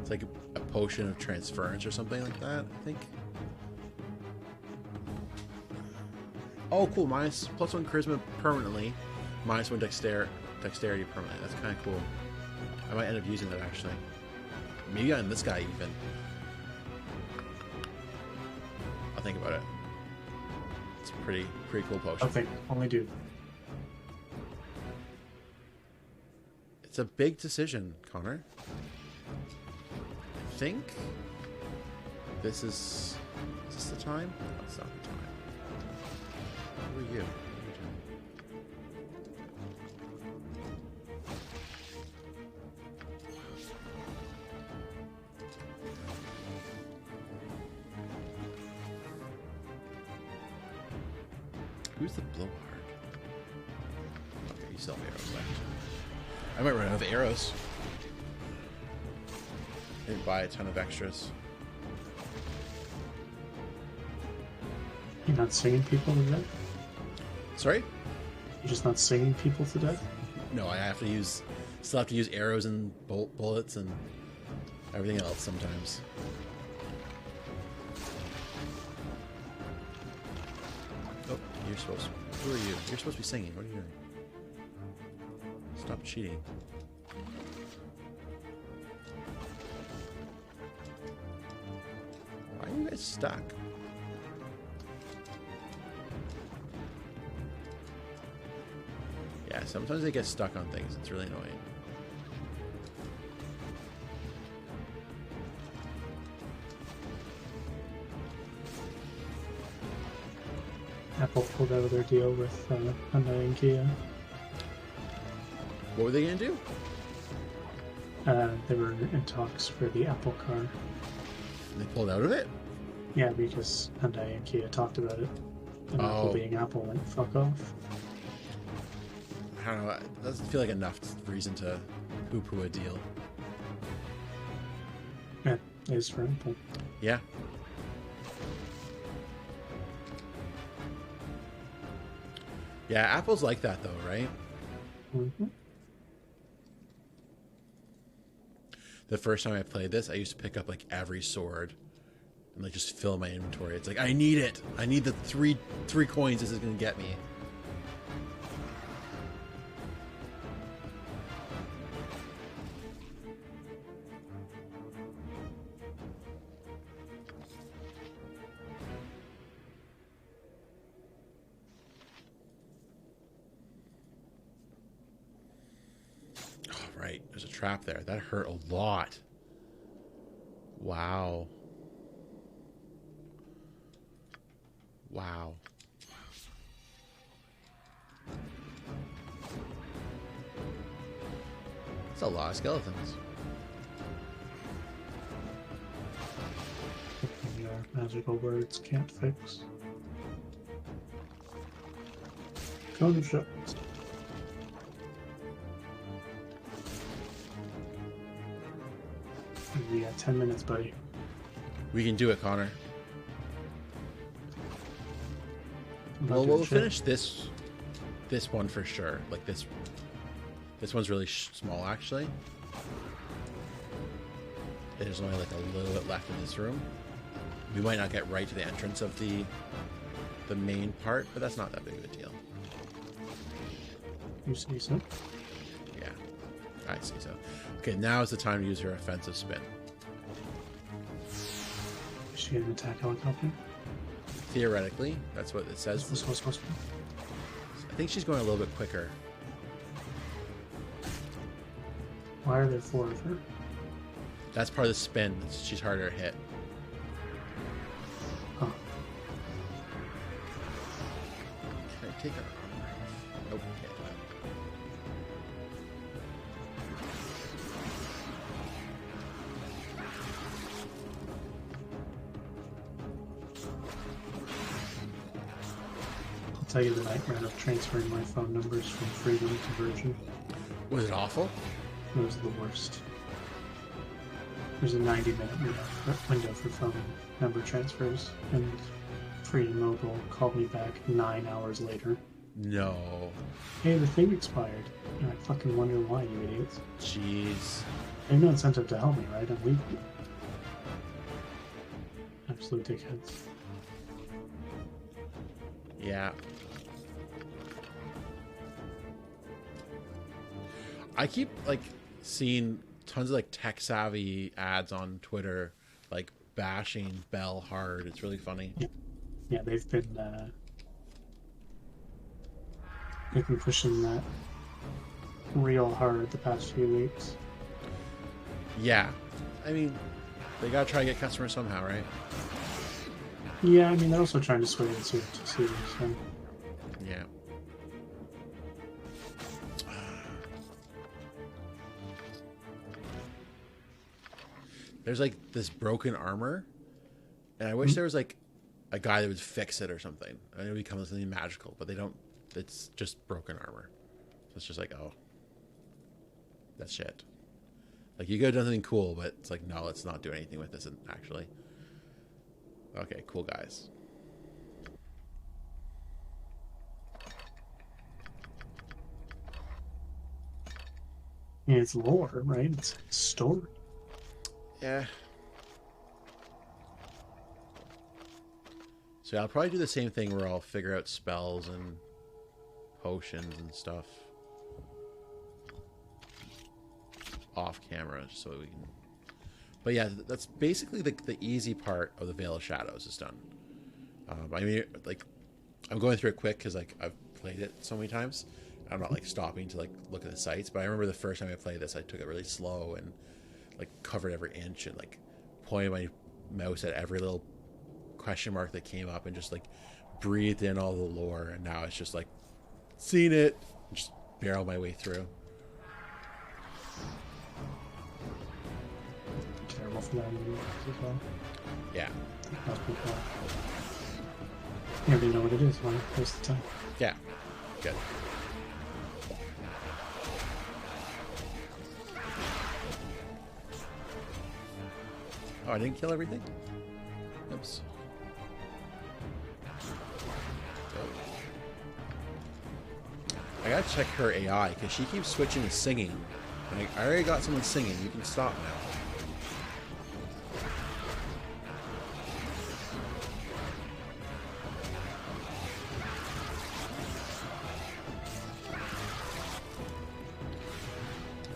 It's like a potion of transference or something like that, I think. Oh, cool. Minus +1 charisma permanently. -1 dexterity permanently. That's kind of cool. I might end up using that, actually. Maybe on this guy, even. I'll think about it. It's a pretty cool potion. I think only do. It's a big decision, Connor. I think this is this the time? No, it's not the time. Who are you? What are you doing? Who's the blowhard? Okay, you still have arrows left. I might run out of arrows. Didn't buy a ton of extras. You're not singing people to death? Sorry? You're just not singing people to death? No, I have to use. Still have to use arrows and bullets and everything else sometimes. Oh, you're supposed to. Who are you? You're supposed to be singing. What are you doing? Stop cheating. Why are you guys stuck? Yeah, sometimes they get stuck on things. It's really annoying. Apple pulled out of their deal with Hyundai and Kia. What were they going to do? They were in talks for the Apple car. They pulled out of it? Yeah, because Hyundai and Kia talked about it. And Apple being Apple went fuck off. I don't know. It doesn't feel like enough reason to poo-poo a deal. Yeah, it is for Apple. Yeah. Yeah, Apple's like that though, right? Mm-hmm. the first time I played this, I used to pick up like every sword and like just fill my inventory. It's like, I need it. I need the three coins this is going to get me. Oh, right. There's a trap there. That hurt a lot. Wow. Wow. That's a lot of skeletons. Magical words can't fix. Cone of shards. We got 10 minutes, buddy. We can do it, Connor. I'm not Well, doing we'll shit. finish this one for sure. Like this one's really small, actually. There's only like a little bit left in this room. We might not get right to the entrance of the main part, but that's not that big of a deal. You say so? Yeah, I see so. Okay, now is the time to use her offensive spin. Is she gonna attack helicopter? Theoretically, that's what it says. Is this what's supposed to be? I think she's going a little bit quicker. Why are there 4 of her? That's part of the spin. She's harder to hit. Huh. Can I take her armor off? Nope, can't. I'll tell you the nightmare of transferring my phone numbers from Freedom to Virgin. Was it awful? It was the worst. There's a 90-minute window for phone number transfers, and Freedom Mobile called me back 9 hours later. No. Hey, the thing expired. And I fucking wonder why, you idiots. Jeez. They have no incentive to help me, right? I'm leaving. Absolute dickheads. Yeah. I keep like seeing tons of like tech savvy ads on Twitter, like bashing Bell hard. It's really funny. Yeah, they've been pushing that real hard the past few weeks. Yeah. I mean, they gotta try to get customers somehow, right? Yeah, I mean, they're also trying to sway the suit to see, so... Yeah. There's like this broken armor, and I wish there was like a guy that would fix it or something. I know it would become something magical, but they don't. It's just broken armor. So it's just like, oh, that's shit. Like you could have done something cool, but it's like, no, let's not do anything with this. Actually, okay, cool guys. Yeah, it's lore, right? It's story. Yeah. So I'll probably do the same thing where I'll figure out spells and potions and stuff off camera so we can... But yeah, that's basically the easy part of the Veil of Shadows is done. I mean, like, I'm going through it quick because like I've played it so many times. I'm not like stopping to like look at the sites, but I remember the first time I played this, I took it really slow and like covered every inch and like pointed my mouse at every little question mark that came up and just like breathed in all the lore. And now it's just like seen it, just barrel my way through. Terrible for that as well. Yeah. Must be fun. You already know what it is, why waste the time? Yeah. Good. Oh, I didn't kill everything? Oops. I gotta check her AI because she keeps switching to singing I already got someone singing. You can stop now.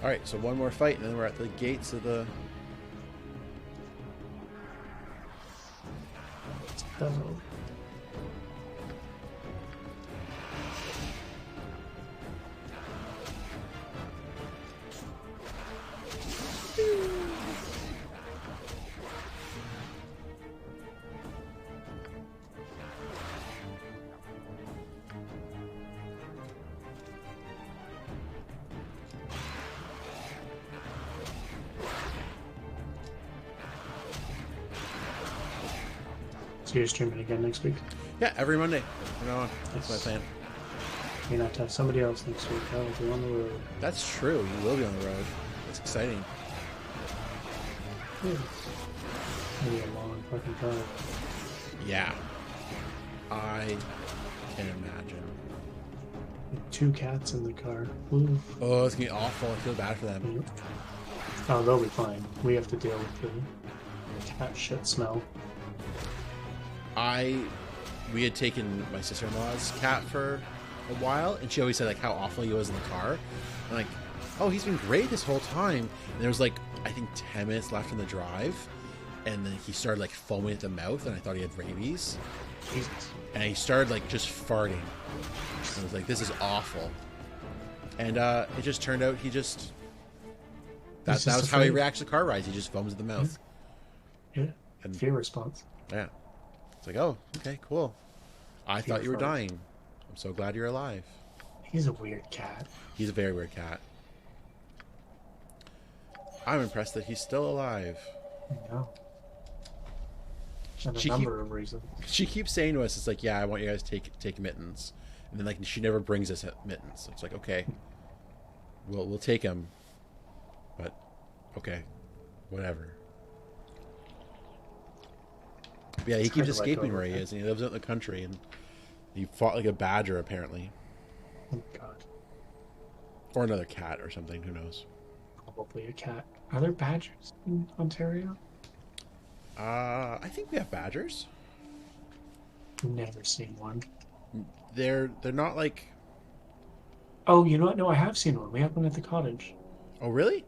Alright, so one more fight and then we're at the gates of the... So, so you're streaming again next week? Yeah, every Monday. From now on. That's my plan. You're not to have somebody else next week. I will be on the road. That's true. You will be on the road. That's exciting. Yeah. Maybe a long fucking drive. Yeah. I can imagine. With 2 cats in the car. Ooh. Oh, it's going to be awful. I feel bad for them. Yep. Oh, they'll be fine. We have to deal with the cat shit smell. We had taken my sister-in-law's cat for a while, and she always said like how awful he was in the car. I'm like, oh, he's been great this whole time. And there was like, I think 10 minutes left in the drive, and then he started like foaming at the mouth, and I thought he had rabies. Jesus. And he started like just farting. And I was like, this is awful. And it just turned out he just... That was how he reacts to car rides. He just foams at the mouth. Yeah. And fear response. yeah. It's like, oh, okay, cool. I thought you were dying. I'm so glad you're alive. He's a weird cat. He's a very weird cat. I'm impressed that he's still alive. I know. And a number of reasons. She keeps saying to us, it's like, yeah, I want you guys to take mittens. And then like she never brings us mittens. So it's like, okay. We'll take him. But okay. Whatever. But yeah, he keeps escaping where he is, and he lives out in the country, and he fought like a badger apparently. Oh god. Or another cat or something, who knows. Probably a cat. Are there badgers in Ontario? I think we have badgers. Never seen one. They're not like... Oh, you know what? No, I have seen one. We have one at the cottage. Oh, really?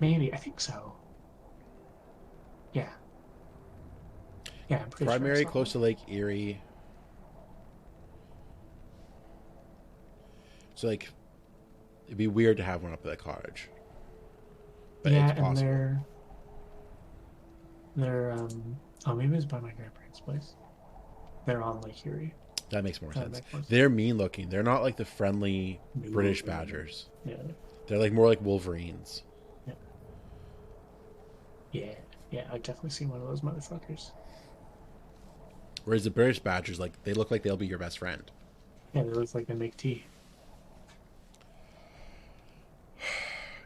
Maybe. I think so. Yeah. Yeah, I'm pretty Primary sure. Close to Lake Erie. So, like, it'd be weird to have one up at the cottage. But yeah, it's possible. and they're oh, maybe it's by my grandparents' place. They're on Lake Erie. That makes more sense. Makes more sense. They're mean looking. They're not like the friendly British badgers. Yeah. They're like more like wolverines. Yeah. Yeah. Yeah, I've definitely seen one of those motherfuckers. Whereas the British badgers, like, they look like they'll be your best friend. Yeah, they look like they make tea.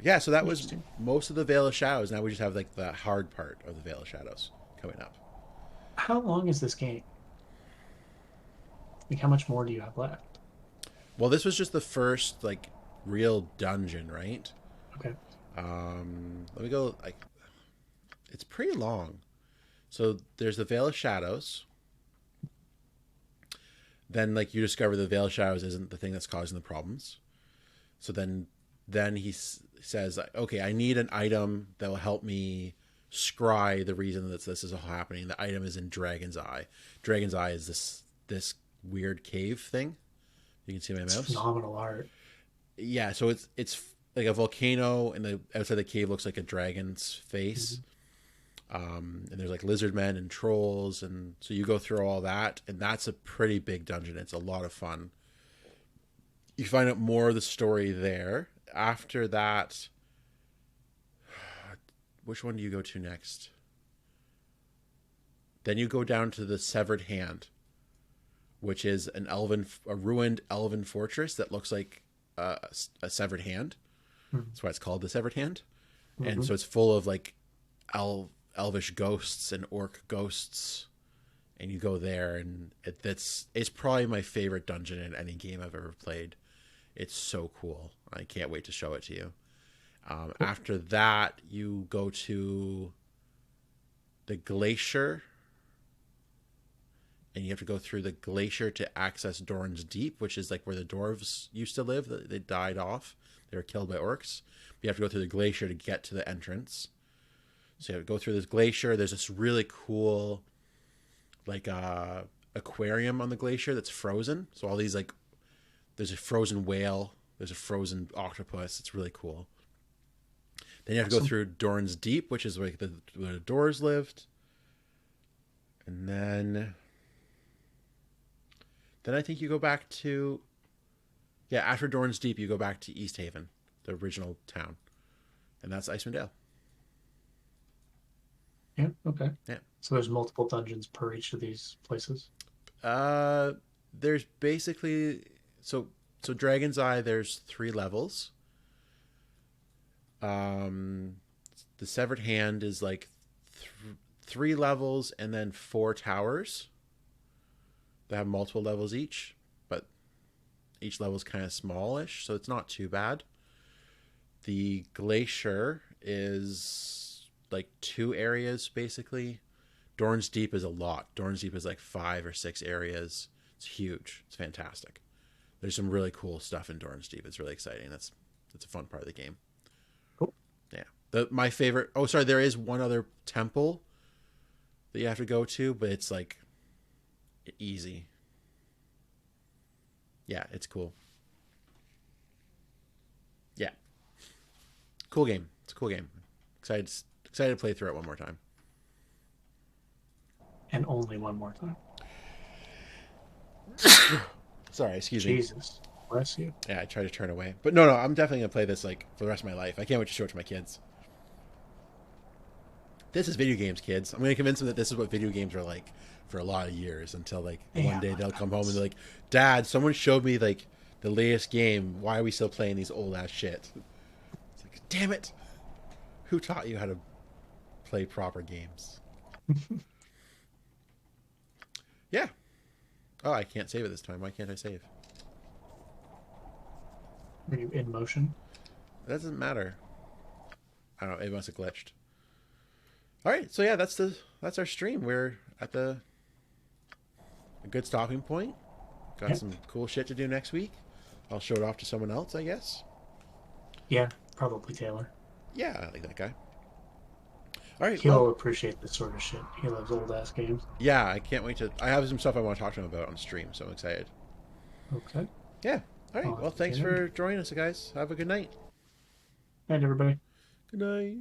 Yeah, so that was most of the Veil of Shadows. Now we just have like the hard part of the Veil of Shadows coming up. How long is this game? Like, how much more do you have left? Well, this was just the first like real dungeon, right? Okay. Let me go. Like, it's pretty long. So there's the Veil of Shadows. Then like you discover the Veil of Shadows isn't the thing that's causing the problems. So then he says, okay, I need an item that will help me scry the reason that this is all happening. The item is in Dragon's Eye. Dragon's Eye is this weird cave thing. You can see my mouse. Phenomenal art. Yeah, so it's like a volcano, and the outside the cave looks like a dragon's face. And there's like lizard men and trolls, and so you go through all that, and that's a pretty big dungeon. It's a lot of fun. You find out more of the story there. After that, which one do you go to next? Then you go down to the Severed Hand, which is a ruined elven fortress that looks like a severed hand. That's why it's called the Severed Hand. And so it's full of like elvish ghosts and orc ghosts, and you go there, and it's probably my favorite dungeon in any game I've ever played. It's so cool. I can't wait to show it to you. Cool. After that, you go to the glacier, and you have to go through the glacier to access Dorn's Deep, which is like where the dwarves used to live. They died off. They were killed by orcs. But you have to go through the glacier to get to the entrance. So you have to go through this glacier. There's this really cool, like, aquarium on the glacier that's frozen. So all these, like, there's a frozen whale. There's a frozen octopus. It's really cool. Then you have to go through Dorn's Deep, which is where the doors lived. And then I think you go back to, yeah, after Dorn's Deep, you go back to East Haven, the original town. And that's Icewind Dale. Yeah, okay. Yeah. So there's multiple dungeons per each of these places? There's basically, so Dragon's Eye, there's 3 levels. The Severed Hand is like 3 levels and then 4 towers. They have multiple levels each, but each level is kind of smallish, so it's not too bad. The Glacier is like 2 areas, basically. Dorn's Deep is a lot. Dorn's Deep is like 5 or 6 areas. It's huge. It's fantastic. There's some really cool stuff in Dorn's Deep. It's really exciting. That's a fun part of the game. Cool. Yeah. My favorite... Oh, sorry. There is one other temple that you have to go to, but it's like easy. Yeah, it's cool. Yeah. Cool game. It's a cool game. Excited to play through it one more time. And only one more time. Sorry, excuse me. Jesus. Bless you. Yeah, I try to turn away. But no, I'm definitely going to play this like for the rest of my life. I can't wait to show it to my kids. This is video games, kids. I'm going to convince them that this is what video games are like for a lot of years until like one day they'll come home and they're like, Dad, someone showed me like the latest game. Why are we still playing these old ass shit? It's like, damn it. Who taught you how to play proper games? Yeah. Oh, I can't save it this time. Why can't I save? Are you in motion? That doesn't matter. I don't know. It must have glitched. All right. So yeah, that's our stream. We're at a good stopping point. Got some cool shit to do next week. I'll show it off to someone else, I guess. Yeah, probably Taylor. Yeah, I like that guy. All right. He'll appreciate this sort of shit. He loves old ass games. Yeah, I can't wait to. I have some stuff I want to talk to him about on stream, so I'm excited. Okay. Yeah. All right. Well, thanks for joining us, guys. Have a good night. Night, everybody. Good night.